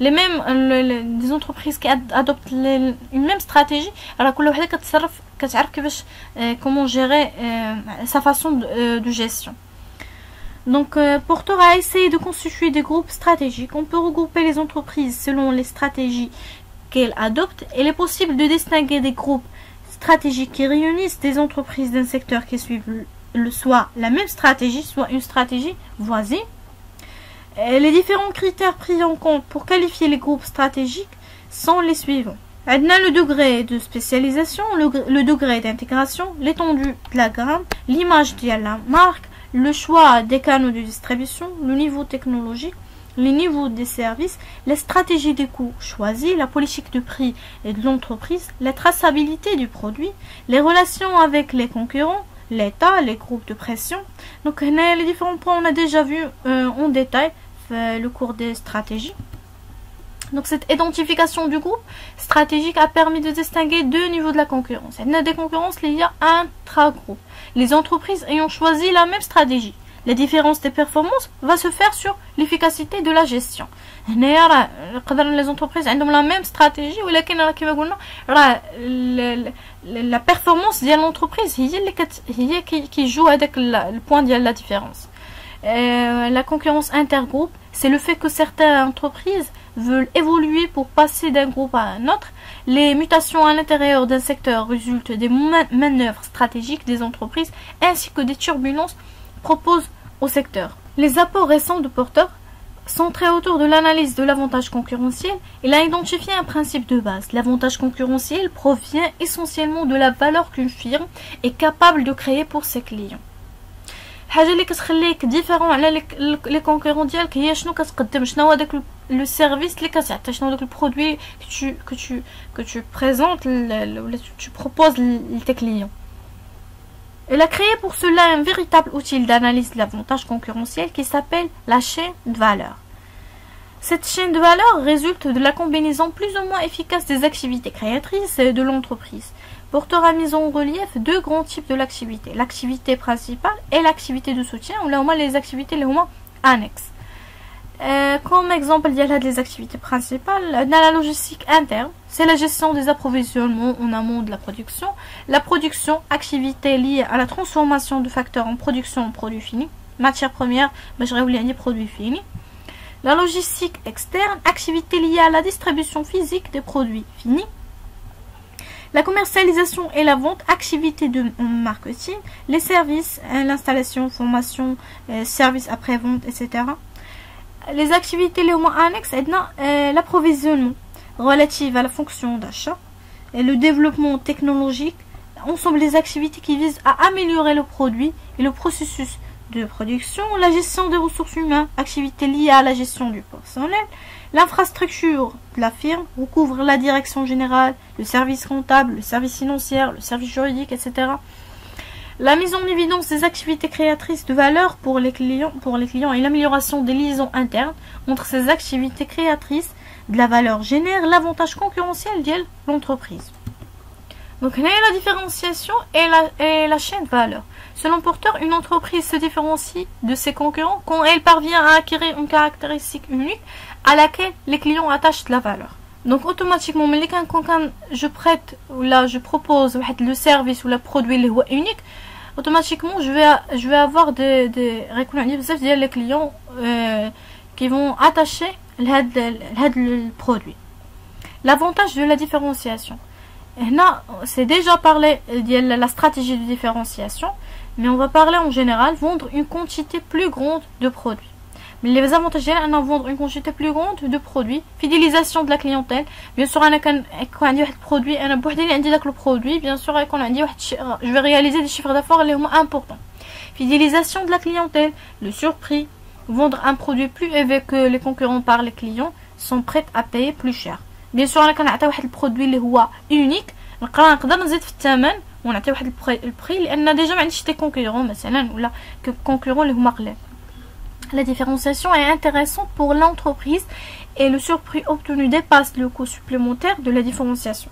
les mêmes des entreprises qui adoptent une même stratégie, alors comment gérer sa façon de gestion. Donc Porter a essayé de constituer des groupes stratégiques. On peut regrouper les entreprises selon les stratégies qu'elles adoptent. Il est possible de distinguer des groupes stratégiques qui réunissent des entreprises d'un secteur qui suivent soit la même stratégie, soit une stratégie voisine. Les différents critères pris en compte pour qualifier les groupes stratégiques sont les suivants. On a le degré de spécialisation, le degré d'intégration, l'étendue de la gamme, l'image de la marque, le choix des canaux de distribution, le niveau technologique, les niveaux des services, les stratégies des coûts choisies, la politique de prix de l'entreprise, la traçabilité du produit, les relations avec les concurrents, l'État, les groupes de pression. Donc les différents points on a déjà vu en détail le cours des stratégies. Donc cette identification du groupe stratégique a permis de distinguer deux niveaux de la concurrence. Il y a des concurrences liées à intra-groupe. Les entreprises ayant choisi la même stratégie. La différence des performances va se faire sur l'efficacité de la gestion. Les entreprises ont la même stratégie, la performance de l'entreprise qui joue avec le point de la différence. La concurrence intergroupe, c'est le fait que certaines entreprises veulent évoluer pour passer d'un groupe à un autre. Les mutations à l'intérieur d'un secteur résultent des manœuvres stratégiques des entreprises ainsi que des turbulences proposent au secteur. Les apports récents de Porter, centrés autour de l'analyse de l'avantage concurrentiel, il a identifié un principe de base. L'avantage concurrentiel provient essentiellement de la valeur qu'une firme est capable de créer pour ses clients. حاجه اللي كتخليك ديفيرون على لي كونكورون ديالك هي شنو كتقدم، شنو هو داك لو سيرفيس اللي كتعطي، شنو داك البرودوي que tu présentes ou tu proposes tes clients. Elle a créé pour cela un véritable outil d'analyse de l'avantage concurrentiel qui s'appelle la chaîne de valeur. Cette chaîne de valeur résulte de la combinaison plus ou moins efficace des activités créatrices de l'entreprise. Porter a mis en relief deux grands types de l'activité, l'activité principale et l'activité de soutien, ou là les activités annexes. Comme exemple des activités principales, dans la logistique interne, c'est la gestion des approvisionnements en amont de la production, activité liée à la transformation de facteurs en production en produits finis, matières premières, produits finis. La logistique externe, activité liée à la distribution physique des produits finis. La commercialisation et la vente, activité de marketing, les services, l'installation, formation, services après-vente, etc. Les activités annexes, l'approvisionnement relative à la fonction d'achat, et le développement technologique, ensemble des activités qui visent à améliorer le produit et le processus de production, la gestion des ressources humaines, activités liées à la gestion du personnel, l'infrastructure de la firme recouvre la direction générale, le service comptable, le service financier, le service juridique, etc. La mise en évidence des activités créatrices de valeur pour les clients et l'amélioration des liaisons internes entre ces activités créatrices de la valeur génère l'avantage concurrentiel de l'entreprise. Donc, là, la différenciation et la chaîne de valeur. Selon Porter, une entreprise se différencie de ses concurrents quand elle parvient à acquérir une caractéristique unique à laquelle les clients attachent de la valeur. Donc, automatiquement, quand je prête ou là je propose le service ou le produit unique, automatiquement je vais avoir des les clients qui vont attacher le produit. L'avantage de la différenciation. Là, c'est déjà parlé de la stratégie de différenciation, mais on va parler en général vendre une quantité plus grande de produits. Mais les avantages, c'est vendre une quantité plus grande de produits, fidélisation de la clientèle. Bien sûr, quand on a un produit, le produit, bien sûr, quand on a je vais réaliser des chiffres d'affaires importants. Fidélisation de la clientèle, le surprix, vendre un produit plus élevé que les concurrents par les clients sont prêts à payer plus cher. Bien sûr, quand on a un produit qui est unique, نقدر نزيد في الثمن ونعطي واحد البري لان ديجا ما عنديش دي كونكورون مثلا ولا كونكورون اللي هما قلال. La différenciation est intéressante pour l'entreprise et le surprix obtenu dépasse le coût supplémentaire de la différenciation.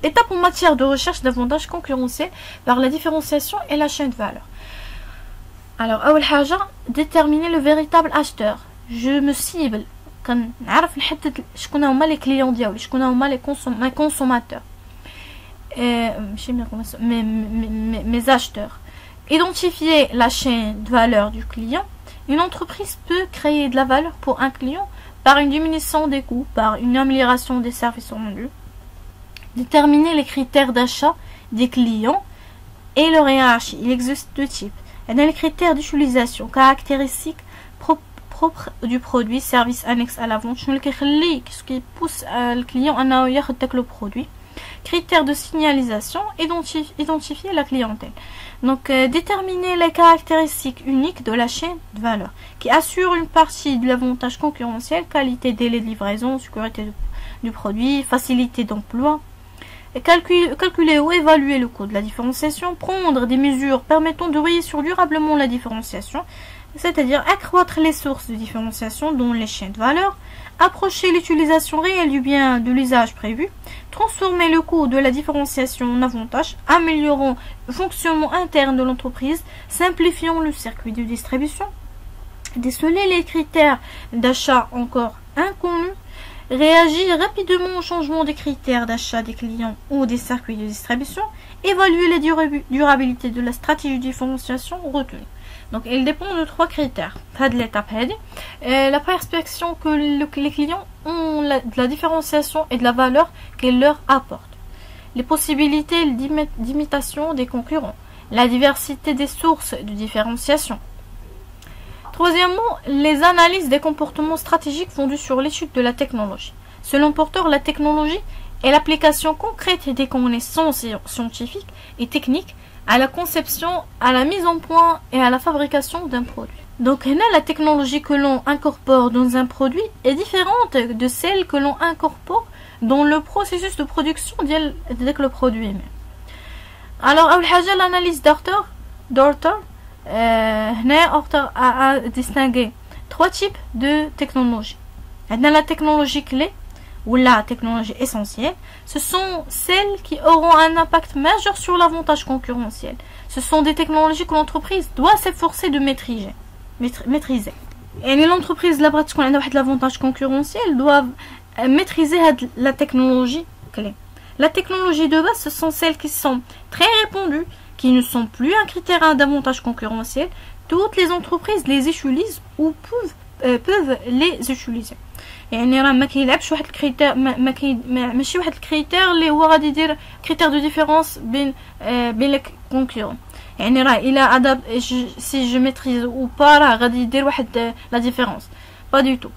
Étape en matière de recherche d'avantages concurrentiels par la différenciation et la chaîne de valeur. Alors, أول حاجة, déterminer le véritable acheteur. Je me cible, كنعرف نحدد شكون هما les clients ديالي, شكون هما les consommateurs. Mes acheteurs. Identifier la chaîne de valeur du client. Une entreprise peut créer de la valeur pour un client par une diminution des coûts, par une amélioration des services rendus. Déterminer les critères d'achat des clients et leur hiérarchie. Il existe deux types. Il y a les critères d'utilisation, caractéristiques propres du produit, service annexe à la vente. Ce qui pousse le client à acheter le produit. Critères de signalisation, identifier la clientèle. Donc, déterminer les caractéristiques uniques de la chaîne de valeur qui assure une partie de l'avantage concurrentiel, qualité, délai de livraison, sécurité du produit, facilité d'emploi. Calculer ou évaluer le coût de la différenciation, prendre des mesures permettant de réussir durablement la différenciation, c'est-à-dire accroître les sources de différenciation dont les chaînes de valeur, approcher l'utilisation réelle du bien de l'usage prévu, transformer le coût de la différenciation en avantage, améliorant le fonctionnement interne de l'entreprise, simplifiant le circuit de distribution, déceler les critères d'achat encore inconnus, réagir rapidement au changement des critères d'achat des clients ou des circuits de distribution, évaluer la durabilité de la stratégie de différenciation retenue. Donc, il dépend de trois critères. L'étape la perception que les clients ont de la différenciation et de la valeur qu'elle leur apporte. Les possibilités d'imitation des concurrents. La diversité des sources de différenciation. Troisièmement, les analyses des comportements stratégiques fondées sur l'étude de la technologie. Selon Porter, la technologie est l'application concrète des connaissances scientifiques et techniques à la conception, à la mise en point et à la fabrication d'un produit. Donc, la technologie que l'on incorpore dans un produit est différente de celle que l'on incorpore dans le processus de production de le produit même. Alors, l'analyse d'Orter a distingué trois types de technologies. La technologie clé ou la technologie essentielle, ce sont celles qui auront un impact majeur sur l'avantage concurrentiel. Ce sont des technologies que l'entreprise doit s'efforcer de maîtriser. Et l'entreprise qui a l'avantage concurrentiel doit maîtriser la technologie clé. La technologie de base, ce sont celles qui sont très répandues, qui ne sont plus un critère d'avantage concurrentiel. Toutes les entreprises les utilisent ou peuvent les utiliser. يعني راه ما كيلعبش واحد الكريتير ماشي واحد الكريتير اللي هو غادي يدير كريتير دو ديفيرونس بين لي كونكورون. يعني راه الا اداب سي جو ميتريز او با راه غادي يدير واحد لا ديفيرونس با دو تو.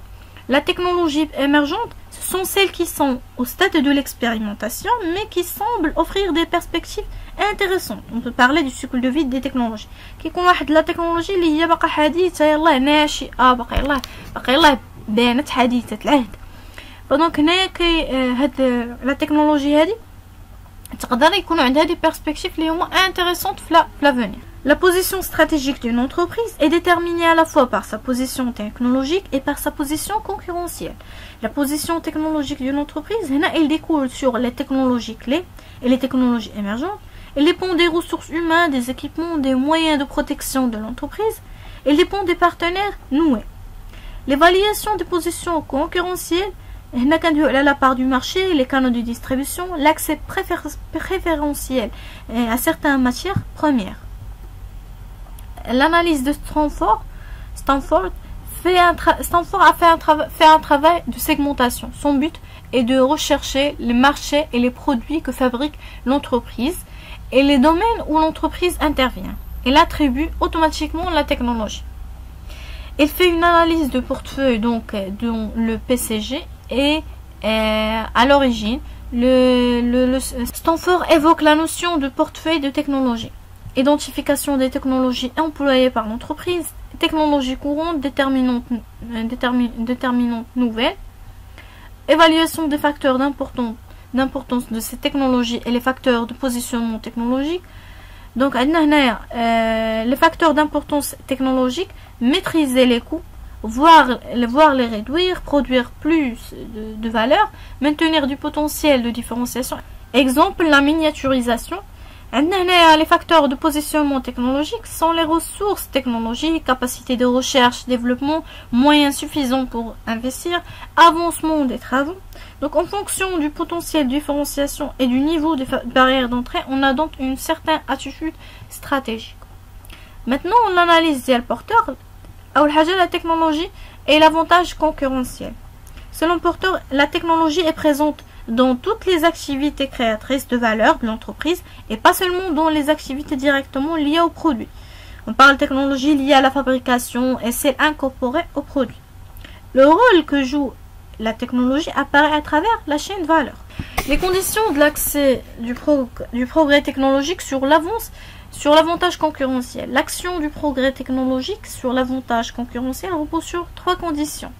La technologie émergente, ce sont celles qui sont au stade de l'expérimentation, mais qui semblent offrir des perspectives intéressantes. On peut parler du cycle de vie des technologies. كيكون واحد لا تكنولوجي اللي هي باقا حديثه يلاه ناشئه باقا يلاه بانت حديثة العهد. فدونك هنايا هاد لا تكنولوجي هادي تقدر يكونوا عندها دي بيرسبكتيف اللي هما انتريسونط في لافونير. La position stratégique d'une entreprise est déterminée à la fois par sa position technologique et par sa position concurrentielle. La position technologique d'une entreprise, elle découle sur les technologies clés et les technologies émergentes. Elle dépend des ressources humaines, des équipements, des moyens de protection de l'entreprise. Elle dépend des partenaires noués. L'évaluation des positions concurrentielles, la part du marché, les canaux de distribution, l'accès préférentiel à certaines matières premières. L'analyse de Stanford a fait un travail de segmentation. Son but est de rechercher les marchés et les produits que fabrique l'entreprise et les domaines où l'entreprise intervient. Elle attribue automatiquement la technologie. Il fait une analyse de portefeuille donc dont le PCG est à l'origine. Le Stanford évoque la notion de portefeuille de technologie. Identification des technologies employées par l'entreprise, technologies courantes, déterminantes nouvelles, évaluation des facteurs d'importance de ces technologies et les facteurs de positionnement technologique. Donc, les facteurs d'importance technologique, maîtriser les coûts, voir les réduire, produire plus de valeur, maintenir du potentiel de différenciation. Exemple, la miniaturisation. Les facteurs de positionnement technologique sont les ressources technologiques, capacité de recherche, développement, moyens suffisants pour investir, avancement des travaux. Donc, en fonction du potentiel de différenciation et du niveau de barrière d'entrée, on a donc une certaine attitude stratégique. Maintenant, on analyse le porteur. La technologie et l'avantage concurrentiel. Selon Porter, la technologie est présente dans toutes les activités créatrices de valeur de l'entreprise et pas seulement dans les activités directement liées au produit. On parle de technologie liée à la fabrication et celle incorporée au produit. Le rôle que joue la technologie apparaît à travers la chaîne de valeur. Les conditions de l'accès du progrès technologique sur l'avantage concurrentiel. L'action du progrès technologique sur l'avantage concurrentiel repose sur 3 conditions.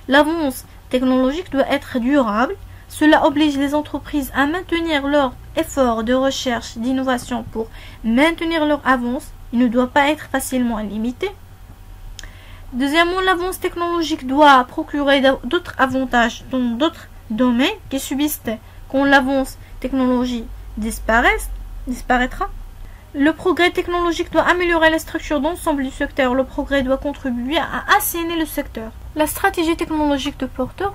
L'avance technologique doit être durable. Cela oblige les entreprises à maintenir leur effort de recherche d'innovation pour maintenir leur avance. Il ne doit pas être facilement limité. Deuxièmement, l'avance technologique doit procurer d'autres avantages dans d'autres domaines qui subsistent quand l'avance technologique disparaîtra. Le progrès technologique doit améliorer la structure d'ensemble du secteur. Le progrès doit contribuer à assainir le secteur. La stratégie technologique de Porter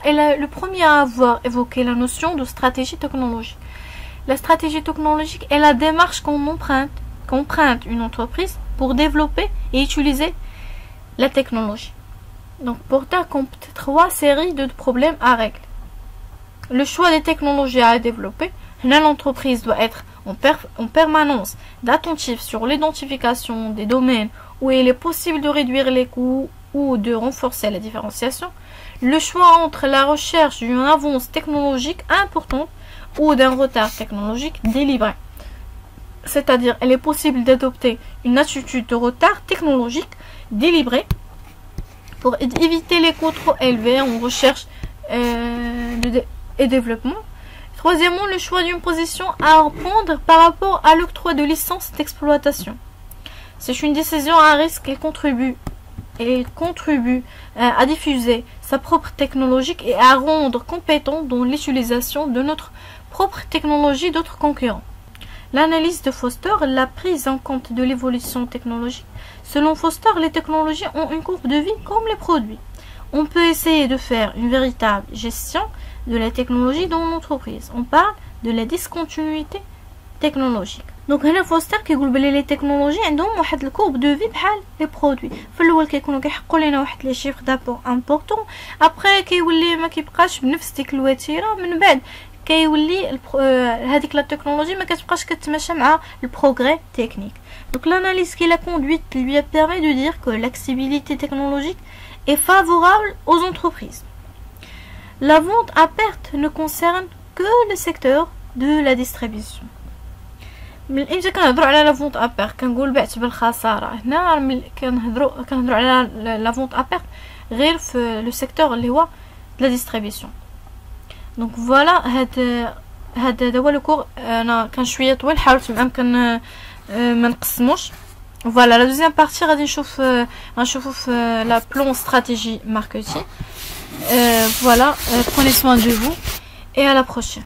est le premier à avoir évoqué la notion de stratégie technologique. La stratégie technologique est la démarche qu'emprunte une entreprise pour développer et utiliser la technologie. Donc Porter compte 3 séries de problèmes à régler. Le choix des technologies à développer. L'entreprise doit être en permanence d'attentif sur l'identification des domaines où il est possible de réduire les coûts ou de renforcer la différenciation. Le choix entre la recherche d'une avance technologique importante ou d'un retard technologique délibéré. C'est-à-dire, il est possible d'adopter une attitude de retard technologique délibéré pour éviter les coûts trop élevés en recherche et développement. Troisièmement, le choix d'une position à prendre par rapport à l'octroi de licences d'exploitation. C'est une décision à risque et contribue à diffuser sa propre technologie et à rendre compétent dans l'utilisation de notre propre technologie d'autres concurrents. L'analyse de Foster, la prise en compte de l'évolution technologique. Selon Foster, les technologies ont une courbe de vie comme les produits. On peut essayer de faire une véritable gestion de la technologie dans l'entreprise. On parle de la discontinuité technologique. Donc هنا فوستر كيقول بلي لي تكنولوجي عندهم واحد الكورب دو في بحال لي برودوي. في الاول كيكونوا كيحققوا لنا واحد لي شيفر دابور امبورطون، ابري كيولي ما كيبقاش بنفس ديك الوتيره، من بعد كيولي هذيك لا تكنولوجي ما كتبقاش كتماشى مع البروغري تكنيك. Donc l'analyse qu'il a conduite lui a permis de dire que l'accessibilité technologique est favorable aux entreprises. La vente à perte ne concerne que le secteur de la distribution. من امتى كنهضروا على لا فونت ا بيرت كنقول بعت بالخساره؟ هنا كنهضروا على لا فونت ا بيرت غير في لو سيكتور اللي هو لا ديستريبيسيون. دونك فوالا هذا هو لو كور. انا كان شويه طويل، حاولت بامكن ما نقسموش. فوالا لا دوزيام بارتي غادي نشوفوا في لا بلان استراتيجي ماركتينغ. Voilà, prenez soin de vous et à la prochaine.